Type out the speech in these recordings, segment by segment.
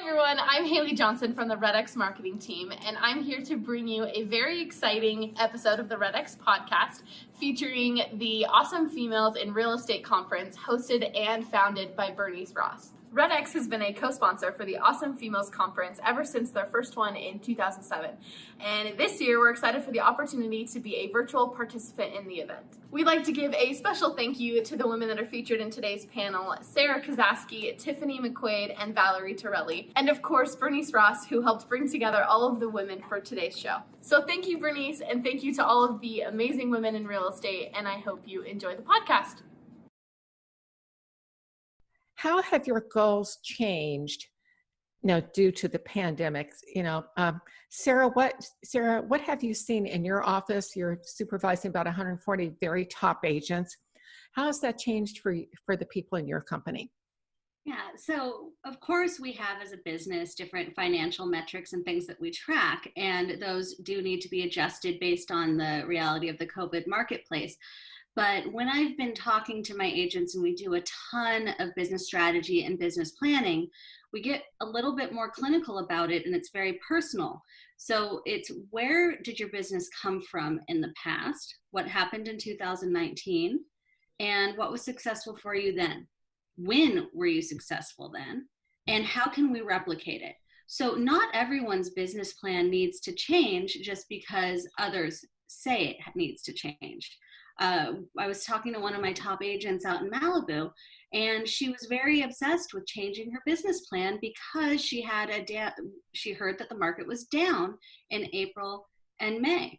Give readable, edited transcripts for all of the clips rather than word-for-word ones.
everyone, I'm Haley Johnson from the REDX marketing team, and I'm here to bring you a very exciting episode of the REDX podcast featuring the Awesome Females in Real Estate Conference hosted and founded by Bernice Ross. REDX has been a co-sponsor for the Awesome Females Conference ever since their first one in 2007. And this year, we're excited for the opportunity to be a virtual participant in the event. We'd like to give a special thank you to the women that are featured in today's panel, Sarah Kazaski, Tiffany McQuaid, and Valerie Torelli. And of course, Bernice Ross, who helped bring together all of the women for today's show. So thank you, Bernice, and thank you to all of the amazing women in real estate, and I hope you enjoy the podcast. How have your goals changed, due to the pandemic? Sarah, what have you seen in your office? You're supervising about 140 very top agents. How has that changed for the people in your company? Yeah, so of course we have as a business different financial metrics and things that we track, and those do need to be adjusted based on the reality of the COVID marketplace. But when I've been talking to my agents and we do a ton of business strategy and business planning, we get a little bit more clinical about it, and it's very personal. So it's, where did your business come from in the past? What happened in 2019? And what was successful for you then? When were you successful then? And how can we replicate it? So not everyone's business plan needs to change just because others say it needs to change. I was talking to one of my top agents out in Malibu, and she was very obsessed with changing her business plan because she had she heard that the market was down in April and May.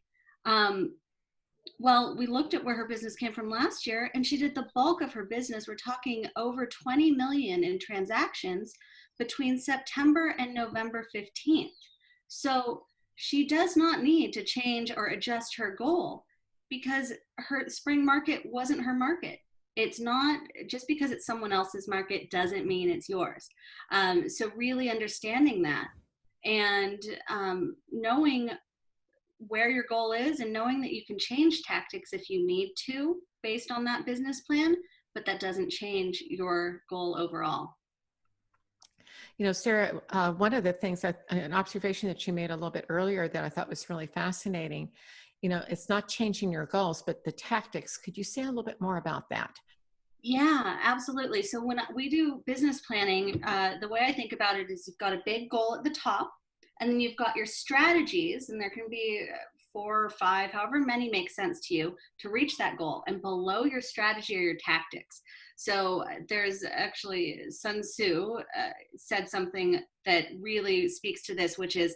Well, we looked at where her business came from last year, and she did the bulk of her business. We're talking over 20 million in transactions between September and November 15th. So she does not need to change or adjust her goal, because her spring market wasn't her market. It's not, just because it's someone else's market doesn't mean it's yours. So really understanding that and knowing where your goal is, and knowing that you can change tactics if you need to based on that business plan, but that doesn't change your goal overall. Sarah, one of the things an observation that you made a little bit earlier that I thought was really fascinating, it's not changing your goals, but the tactics. Could you say a little bit more about that? Yeah, absolutely. So when we do business planning, the way I think about it is you've got a big goal at the top, and then you've got your strategies, and there can be 4 or 5, however many make sense to you to reach that goal. And below your strategy are your tactics. So there's actually Sun Tzu said something that really speaks to this, which is,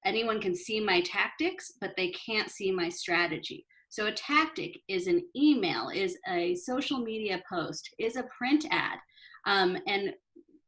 anyone can see my tactics, but they can't see my strategy. So a tactic is an email, is a social media post, is a print ad. And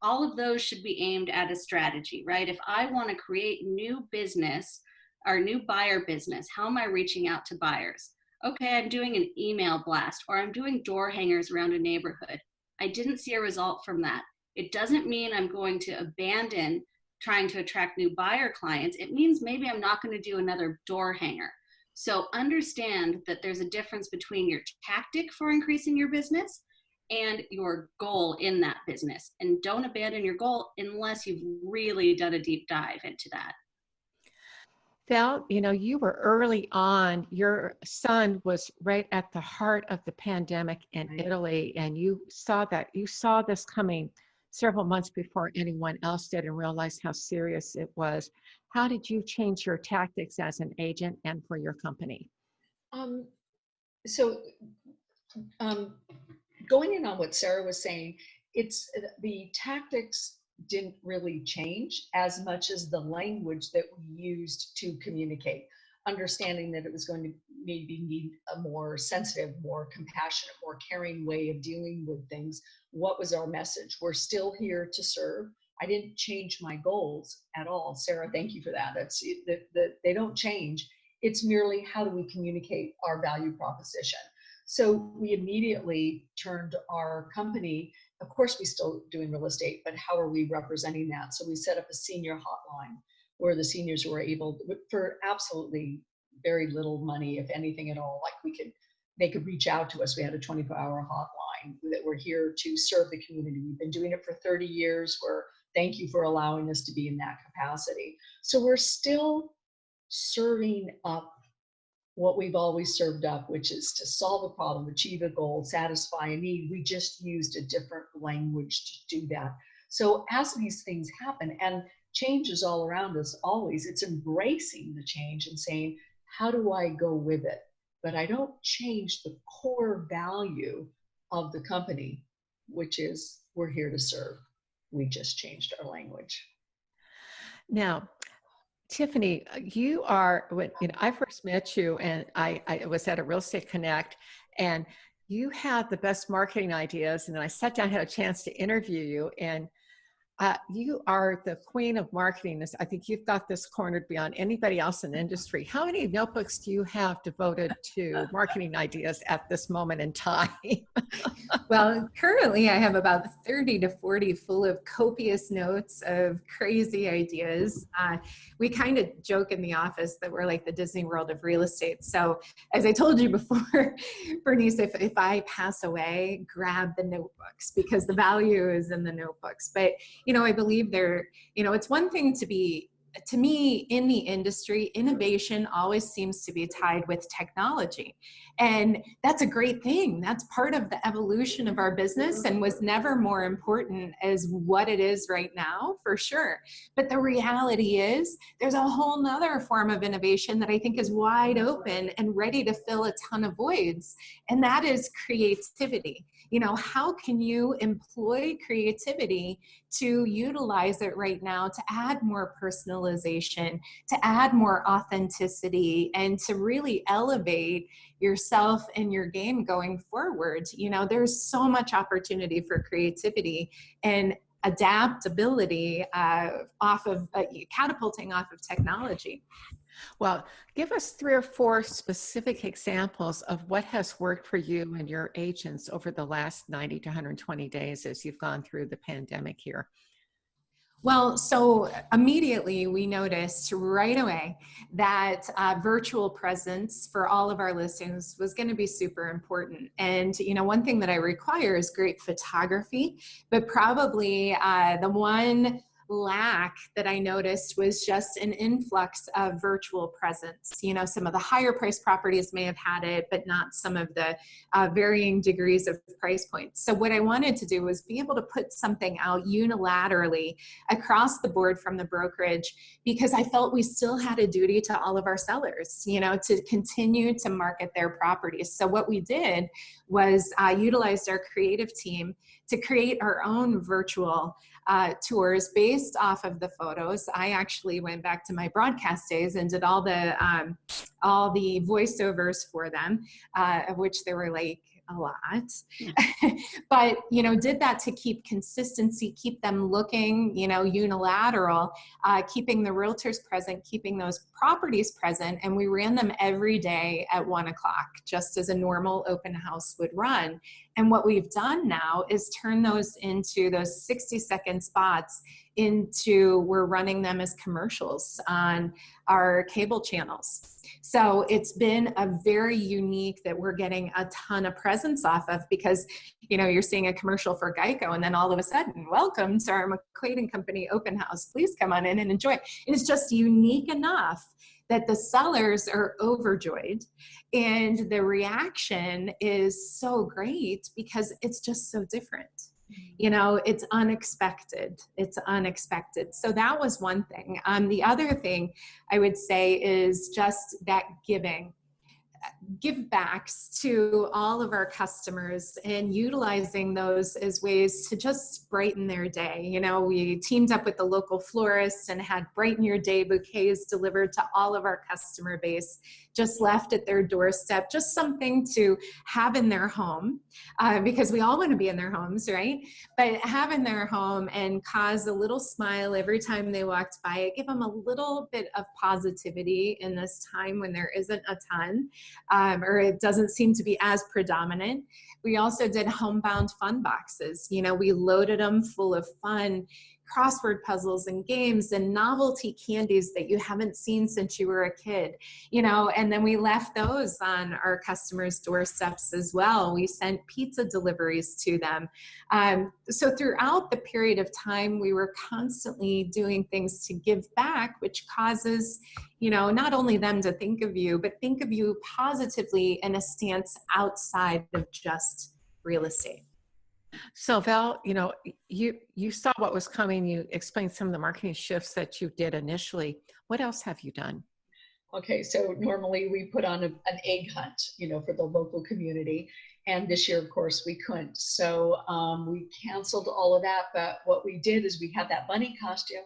all of those should be aimed at a strategy, right? If I want to create new business or new buyer business, how am I reaching out to buyers? Okay, I'm doing an email blast, or I'm doing door hangers around a neighborhood. I didn't see a result from that. It doesn't mean I'm going to abandon trying to attract new buyer clients. It means maybe I'm not going to do another door hanger. So understand that there's a difference between your tactic for increasing your business and your goal in that business. And don't abandon your goal unless you've really done a deep dive into that. Val, you were early on. Your son was right at the heart of the pandemic in Italy, and you saw this coming several months before anyone else did and realized how serious it was. How did you change your tactics as an agent and for your company? Going in on what Sarah was saying, it's the tactics didn't really change as much as the language that we used to communicate, understanding that it was going to maybe need a more sensitive, more compassionate, more caring way of dealing with things. What was our message? We're still here to serve. I didn't change my goals at all. Sarah, thank you for that. They don't change. It's merely, how do we communicate our value proposition? So we immediately turned our company, of course we're still doing real estate, but how are we representing that? So we set up a senior hotline where the seniors were able, for absolutely very little money, if anything at all, they could reach out to us. We had a 24-hour hotline that we're here to serve the community. We've been doing it for 30 years. We're thank you for allowing us to be in that capacity. So we're still serving up what we've always served up, which is to solve a problem, achieve a goal, satisfy a need. We just used a different language to do that. So as these things happen, and change is all around us always, it's embracing the change and saying, how do I go with it? But I don't change the core value of the company, which is we're here to serve. We just changed our language. Now, Tiffany, you are, when I first met you, and I was at a Real Estate Connect, and you had the best marketing ideas, and then I sat down, had a chance to interview you, and you are the queen of marketing. I think you've got this cornered beyond anybody else in the industry. How many notebooks do you have devoted to marketing ideas at this moment in time? Well, currently I have about 30 to 40 full of copious notes of crazy ideas. We kind of joke in the office that we're like the Disney World of real estate. So as I told you before, Bernice, if I pass away, grab the notebooks because the value is in the notebooks. But, I believe it's one thing to me, in the industry, innovation always seems to be tied with technology. And that's a great thing. That's part of the evolution of our business and was never more important as what it is right now, for sure. But the reality is there's a whole nother form of innovation that I think is wide open and ready to fill a ton of voids. And that is creativity. How can you employ creativity to utilize it right now to add more personalization, to add more authenticity, and to really elevate yourself and your game going forward? There's so much opportunity for creativity and adaptability catapulting off of technology. Well, give us 3 or 4 specific examples of what has worked for you and your agents over the last 90 to 120 days as you've gone through the pandemic here. Well, so immediately we noticed right away that virtual presence for all of our listings was going to be super important. And, one thing that I require is great photography, but probably the one lack that I noticed was just an influx of virtual presence. Some of the higher priced properties may have had it, but not some of the varying degrees of price points. So what I wanted to do was be able to put something out unilaterally across the board from the brokerage, because I felt we still had a duty to all of our sellers, to continue to market their properties. So what we did was utilized our creative team to create our own virtual tours based off of the photos. I actually went back to my broadcast days and did all the voiceovers for them, of which there were like a lot, but, did that to keep consistency, keep them looking, unilateral, keeping the realtors present, keeping those properties present. And we ran them every day at 1 o'clock, just as a normal open house would run. And what we've done now is turn those into those 60-second spots we're running them as commercials on our cable channels. So it's been a very unique that we're getting a ton of presence off of, because, you're seeing a commercial for Geico and then all of a sudden, welcome to our McQuaid & Company open house. Please come on in and enjoy. And it's just unique enough that the sellers are overjoyed, and the reaction is so great because it's just so different. It's unexpected. It's unexpected. So that was one thing. The other thing I would say is just that give backs to all of our customers and utilizing those as ways to just brighten their day. We teamed up with the local florists and had brighten your day bouquets delivered to all of our customer base, just left at their doorstep, just something to have in their home, because we all want to be in their homes, right? But have in their home and cause a little smile every time they walked by it, give them a little bit of positivity in this time when there isn't a ton, or it doesn't seem to be as predominant. We also did homebound fun boxes. We loaded them full of fun, crossword puzzles and games and novelty candies that you haven't seen since you were a kid, you know, and then we left those on our customers' doorsteps as well. We sent pizza deliveries to them. So throughout the period of time, we were constantly doing things to give back, which causes, you know, not only them to think of you, but think of you positively in a stance outside of just real estate. So Val, you know, you saw what was coming. You explained some of the marketing shifts that you did initially. What else have you done? Okay, so normally we put on an egg hunt, you know, for the local community. And this year, of course, we couldn't. So we canceled all of that. But what we did is we had that bunny costume.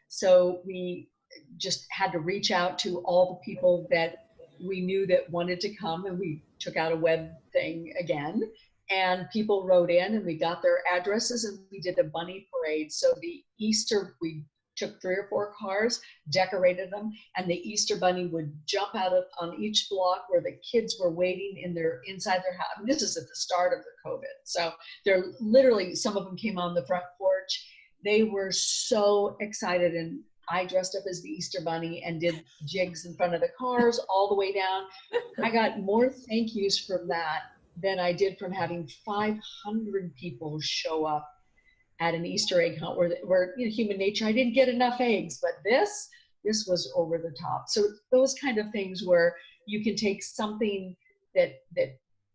So we just had to reach out to all the people that we knew that wanted to come, and we took out a web thing again, and people wrote in and we got their addresses and we did a bunny parade. So the Easter, we took 3 or 4 cars, decorated them, and the Easter bunny would jump out on each block where the kids were waiting inside their house. I mean, this is at the start of the COVID. So they're literally, some of them came on the front porch. They were so excited, and I dressed up as the Easter bunny and did jigs in front of the cars all the way down. I got more thank yous from that than I did from having 500 people show up at an Easter egg hunt where you know, human nature, I didn't get enough eggs, but this was over the top. So those kind of things where you can take something that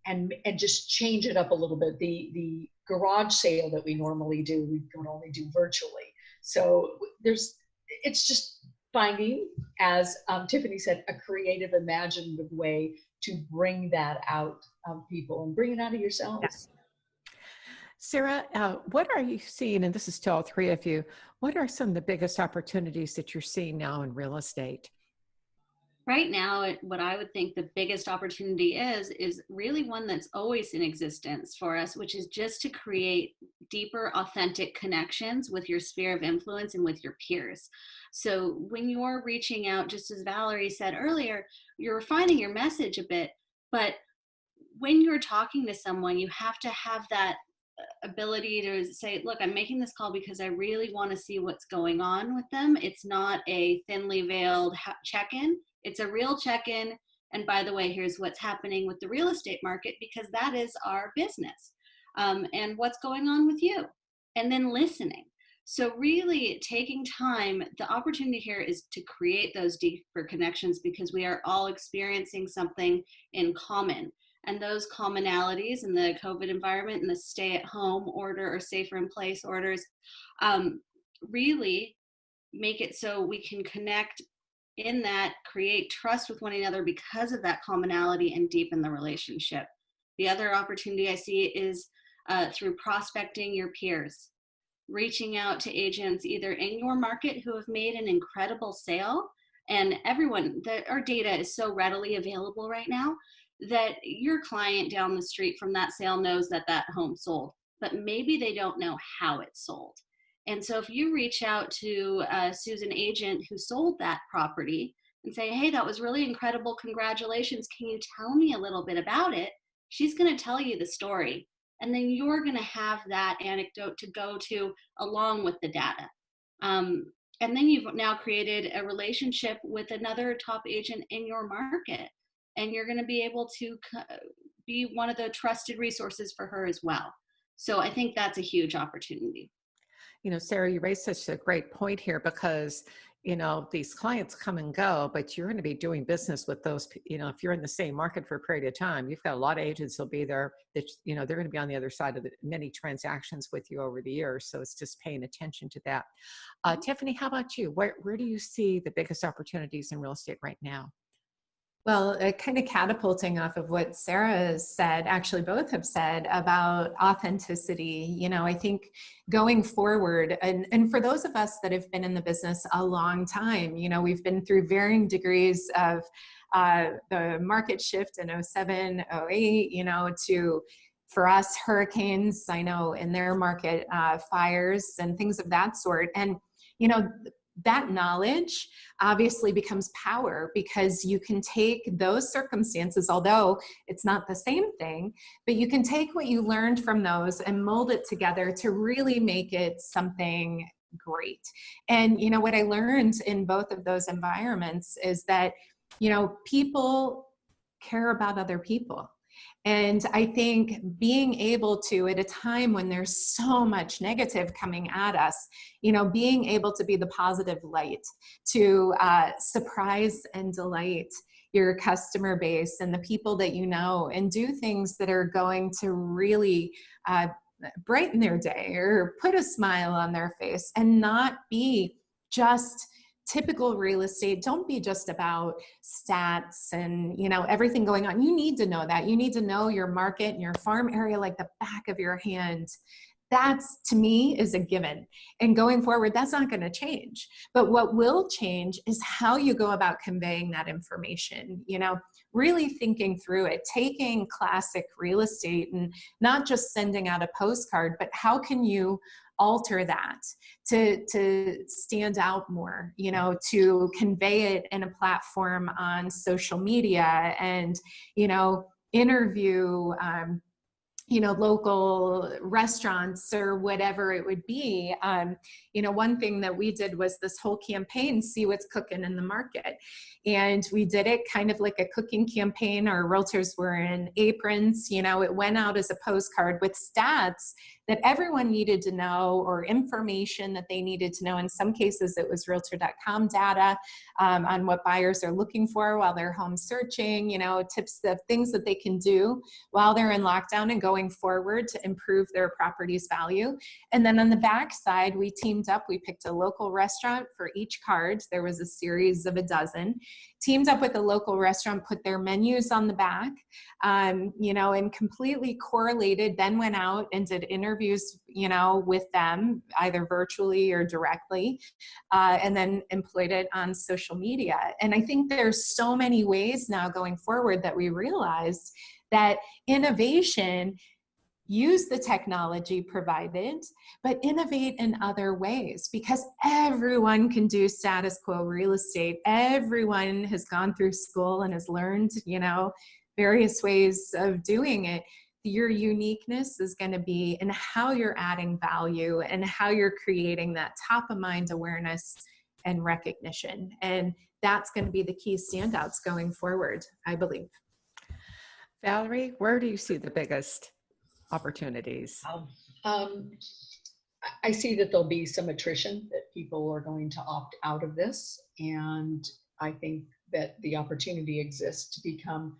and just change it up a little bit. The garage sale that we normally do, we can only do virtually. So it's just finding, as Tiffany said, a creative, imaginative way to bring that out of people and bring it out of yourselves. Yes. Sarah, what are you seeing, and this is to all 3 of you, what are some of the biggest opportunities that you're seeing now in real estate? Right now, what I would think the biggest opportunity is really one that's always in existence for us, which is just to create deeper, authentic connections with your sphere of influence and with your peers. So when you're reaching out, just as Valerie said earlier, you're refining your message a bit, but when you're talking to someone, you have to have that ability to say, look, I'm making this call because I really want to see what's going on with them. It's not a thinly veiled check-in. It's a real check-in. And by the way, here's what's happening with the real estate market, because that is our business. And what's going on with you? And then listening. So really taking time, the opportunity here is to create those deeper connections, because we are all experiencing something in common. And those commonalities in the COVID environment and the stay-at-home order or safer-in-place orders really make it so we can connect in that, create trust with one another because of that commonality, and deepen the relationship. The other opportunity I see is through prospecting your peers, reaching out to agents either in your market who have made an incredible sale, and everyone, our data is so readily available right now that your client down the street from that sale knows that that home sold, but maybe they don't know how it sold. And so if you reach out to Susan agent who sold that property and say, hey, that was really incredible, congratulations, can you tell me a little bit about it? She's going to tell you the story. And then you're going to have that anecdote to go to along with the data. And then you've now created a relationship with another top agent in your market. And you're going to be able to be one of the trusted resources for her as well. So I think that's a huge opportunity. You know, Sarah, you raised such a great point here, because, you know, these clients come and go, but you're going to be doing business with those, you know, if you're in the same market for a period of time, you've got a lot of agents who'll be there that, you know, they're going to be on the other side of many transactions with you over the years. So it's just paying attention to that. Tiffany, how about you? Where do you see the biggest opportunities in real estate right now? Well, kind of catapulting off of what Sarah has said, actually both have said about authenticity. You know, I think going forward, and for those of us that have been in the business a long time, you know, we've been through varying degrees of the market shift in 07, 08, you know, to, for us, hurricanes, I know in their market, fires and things of that sort. And, you know, that knowledge obviously becomes power, because you can take those circumstances, although it's not the same thing, but you can take what you learned from those and mold it together to really make it something great. And, you know, what I learned in both of those environments is that, you know, people care about other people. And I think being able to, at a time when there's so much negative coming at us, you know, being able to be the positive light, to surprise and delight your customer base and the people that you know, and do things that are going to really brighten their day or put a smile on their face, and not be just typical real estate. Don't be just about stats and, you know, everything going on. You need to know that. You need to know your market and your farm area like the back of your hand. That's, to me, is a given. And going forward, that's not going to change. But what will change is how you go about conveying that information, you know, really thinking through it, taking classic real estate and not just sending out a postcard, but how can you alter that to stand out more, you know, to convey it in a platform on social media, and, you know, interview, you know, local restaurants or whatever it would be. You know, one thing that we did was this whole campaign, see what's cooking in the market. And we did it kind of like a cooking campaign. Our realtors were in aprons, you know, it went out as a postcard with stats that everyone needed to know, or information that they needed to know. In some cases, it was realtor.com data on what buyers are looking for while they're home searching, you know, tips of things that they can do while they're in lockdown and going forward to improve their property's value. And then on the back side, we teamed up, we picked a local restaurant for each card. There was a series of a dozen. Teamed up with a local restaurant, put their menus on the back, you know, and completely correlated, then went out and did interviews, you know, with them, either virtually or directly, and then employed it on social media. And I think there's so many ways now going forward that we realized that innovation, use the technology provided, but innovate in other ways, because everyone can do status quo real estate. Everyone has gone through school and has learned, you know, various ways of doing it. Your uniqueness is going to be in how you're adding value and how you're creating that top of mind awareness and recognition. And that's going to be the key standouts going forward, I believe. Valerie, where do you see the biggest opportunities? I see that there'll be some attrition, that people are going to opt out of this. And I think that the opportunity exists to become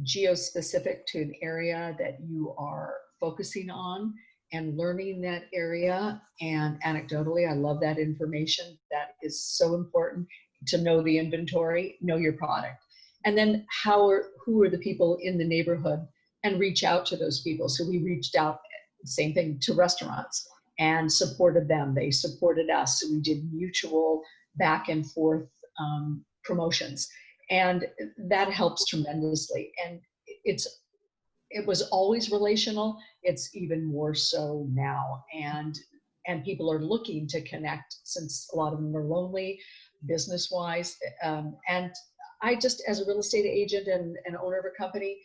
geo-specific to an area that you are focusing on and learning that area. And anecdotally, I love that information. That is so important, to know the inventory, know your product. And then who are the people in the neighborhood, and reach out to those people. So we reached out, same thing, to restaurants and supported them. They supported us. So we did mutual back and forth promotions, and that helps tremendously. And it was always relational. It's even more so now. And people are looking to connect, since a lot of them are lonely business-wise. And I just, as a real estate agent and owner of a company,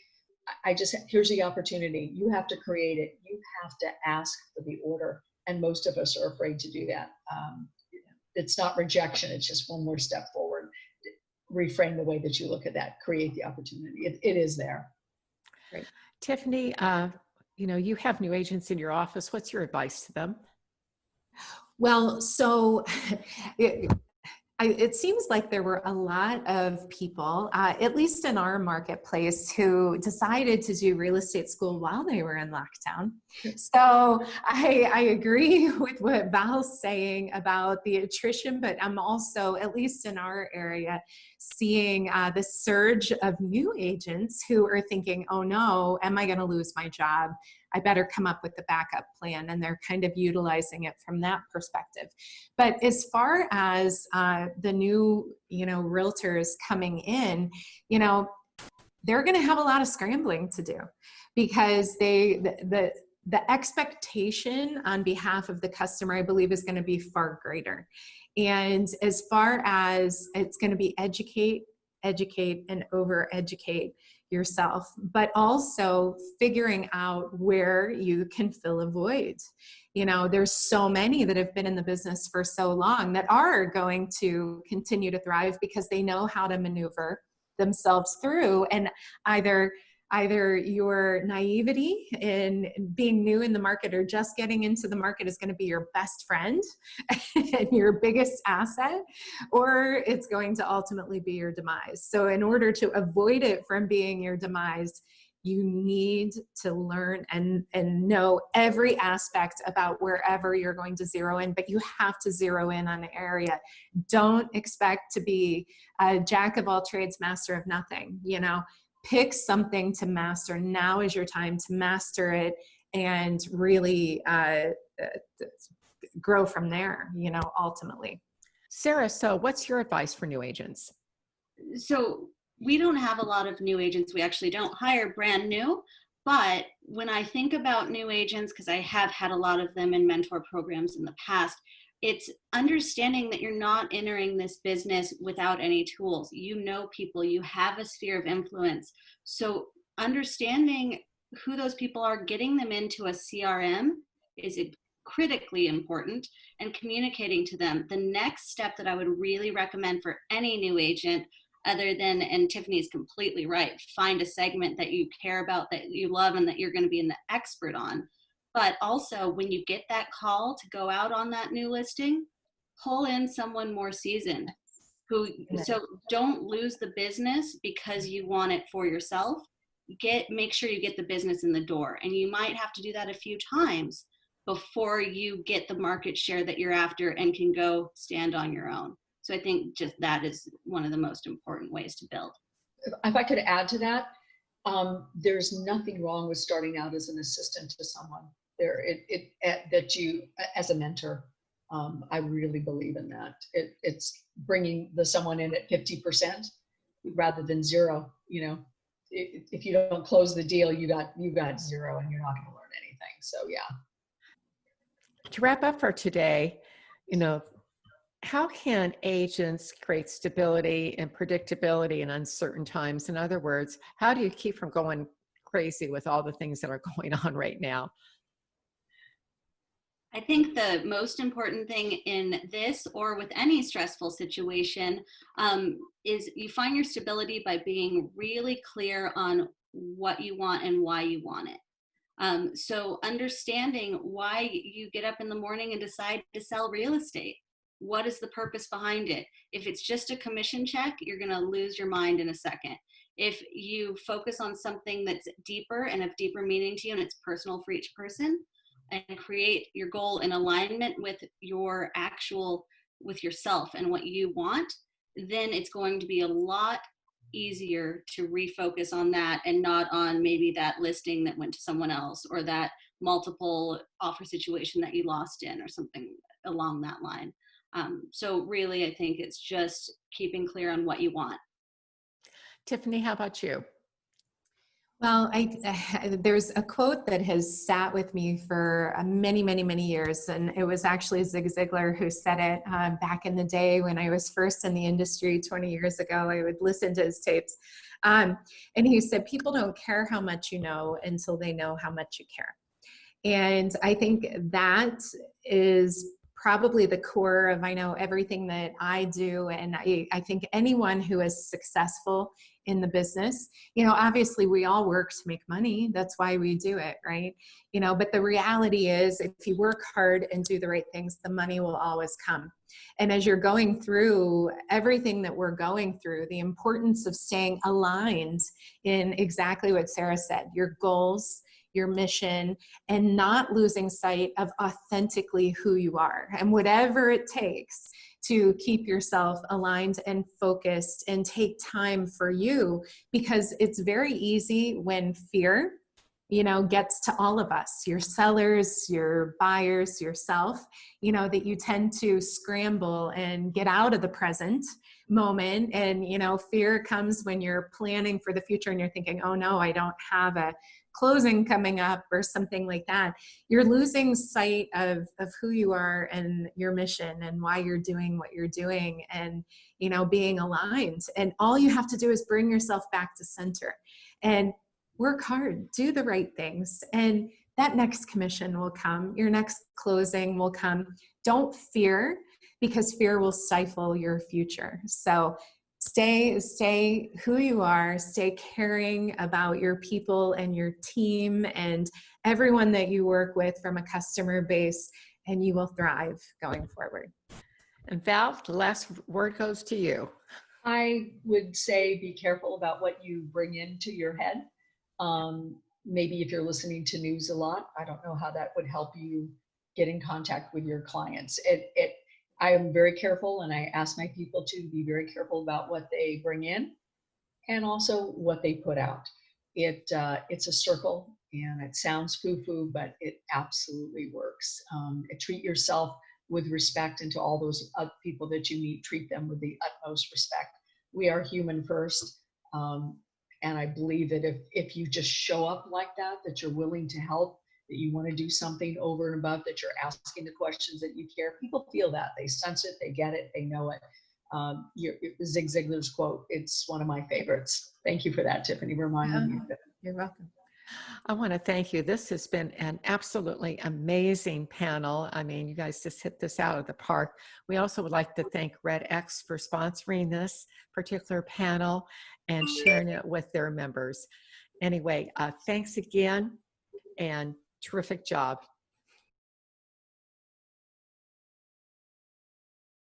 here's the opportunity. You have to create it. You have to ask for the order. And most of us are afraid to do that. It's not rejection. It's just one more step forward. Reframe the way that you look at that. Create the opportunity. It is there. Great. Tiffany, you know, you have new agents in your office. What's your advice to them? Well, so it seems like there were a lot of people, at least in our marketplace, who decided to do real estate school while they were in lockdown. So I agree with what Val's saying about the attrition, but I'm also, at least in our area, seeing the surge of new agents who are thinking, oh no, am I going to lose my job? I better come up with the backup plan. And they're kind of utilizing it from that perspective. But as far as the new, you know, realtors coming in, you know, they're going to have a lot of scrambling to do, because the expectation on behalf of the customer, I believe, is going to be far greater. And as far as it's going to be educate, and over-educate. yourself, but also figuring out where you can fill a void. There's so many that have been in the business for so long that are going to continue to thrive because they know how to maneuver themselves through. And either your naivety in being new in the market or just getting into the market is going to be your best friend and your biggest asset, or it's going to ultimately be your demise. So in order to avoid it from being your demise, you need to learn and know every aspect about wherever you're going to zero in, but you have to zero in on an area. Don't expect to be a jack of all trades, master of nothing. Pick something to master. Now is your time to master it and really grow from there, ultimately. Sarah, so what's your advice for new agents? So we don't have a lot of new agents. We actually don't hire brand new. But when I think about new agents, because I have had a lot of them in mentor programs in the past, it's understanding that you're not entering this business without any tools. You know people, you have a sphere of influence. So understanding who those people are, getting them into a CRM is critically important, and communicating to them. The next step that I would really recommend for any new agent, other than, and Tiffany's completely right, find a segment that you care about, that you love, and that you're going to be an expert on. But also, when you get that call to go out on that new listing, pull in someone more seasoned so don't lose the business because you want it for yourself. Make sure you get the business in the door, and you might have to do that a few times before you get the market share that you're after and can go stand on your own. So I think just that is one of the most important ways to build. If I could add to that, there's nothing wrong with starting out as an assistant to someone. That you, as a mentor, I really believe in that. It's bringing someone in at 50% rather than zero. If you don't close the deal, you got zero, and you're not going to learn anything. So yeah. To wrap up for today, how can agents create stability and predictability in uncertain times? In other words, how do you keep from going crazy with all the things that are going on right now? I think the most important thing in this, or with any stressful situation, is you find your stability by being really clear on what you want and why you want it. So understanding why you get up in the morning and decide to sell real estate. What is the purpose behind it? If it's just a commission check, you're going to lose your mind in a second. If you focus on something that's deeper and of deeper meaning to you, and it's personal for each person, and create your goal in alignment with with yourself and what you want, then it's going to be a lot easier to refocus on that and not on maybe that listing that went to someone else, or that multiple offer situation that you lost in, or something along that line. So really, I think it's just keeping clear on what you want. Tiffany, how about you? Well, there's a quote that has sat with me for many, many, many years, and it was actually Zig Ziglar who said it back in the day when I was first in the industry 20 years ago. I would listen to his tapes, and he said, "People don't care how much you know until they know how much you care." And I think that is probably the core of, I know, everything that I do. And I think anyone who is successful in the business, obviously we all work to make money. That's why we do it, right? But the reality is, if you work hard and do the right things, the money will always come. And as you're going through everything that we're going through, the importance of staying aligned in exactly what Sarah said, your goals, your mission, and not losing sight of authentically who you are, and whatever it takes to keep yourself aligned and focused and take time for you, because it's very easy when fear gets to all of us, your sellers, your buyers, yourself, that you tend to scramble and get out of the present moment. And, fear comes when you're planning for the future and you're thinking, oh no, I don't have a closing coming up or something like that. You're losing sight of who you are and your mission and why you're doing what you're doing, and, being aligned. And all you have to do is bring yourself back to center and work hard, do the right things, and that next commission will come. Your next closing will come. Don't fear, because fear will stifle your future. So stay who you are, stay caring about your people and your team and everyone that you work with from a customer base, and you will thrive going forward. And Val, the last word goes to you. I would say be careful about what you bring into your head. Maybe if you're listening to news a lot, I don't know how that would help you get in contact with your clients. I am very careful, and I ask my people to be very careful about what they bring in and also what they put out. It's a circle, and it sounds foo-foo, but it absolutely works. Treat yourself with respect, and to all those people that you meet, treat them with the utmost respect. We are human first. And I believe that if you just show up like that, that you're willing to help, that you want to do something over and above, that you're asking the questions, that you care, people feel that. They sense it, they get it, they know it. Zig Ziglar's quote, it's one of my favorites. Thank you for that, Tiffany, reminding me of it. You're welcome. I want to thank you. This has been an absolutely amazing panel. I mean, you guys just hit this out of the park. We also would like to thank REDX for sponsoring this particular panel and sharing it with their members. Anyway, thanks again, and terrific job.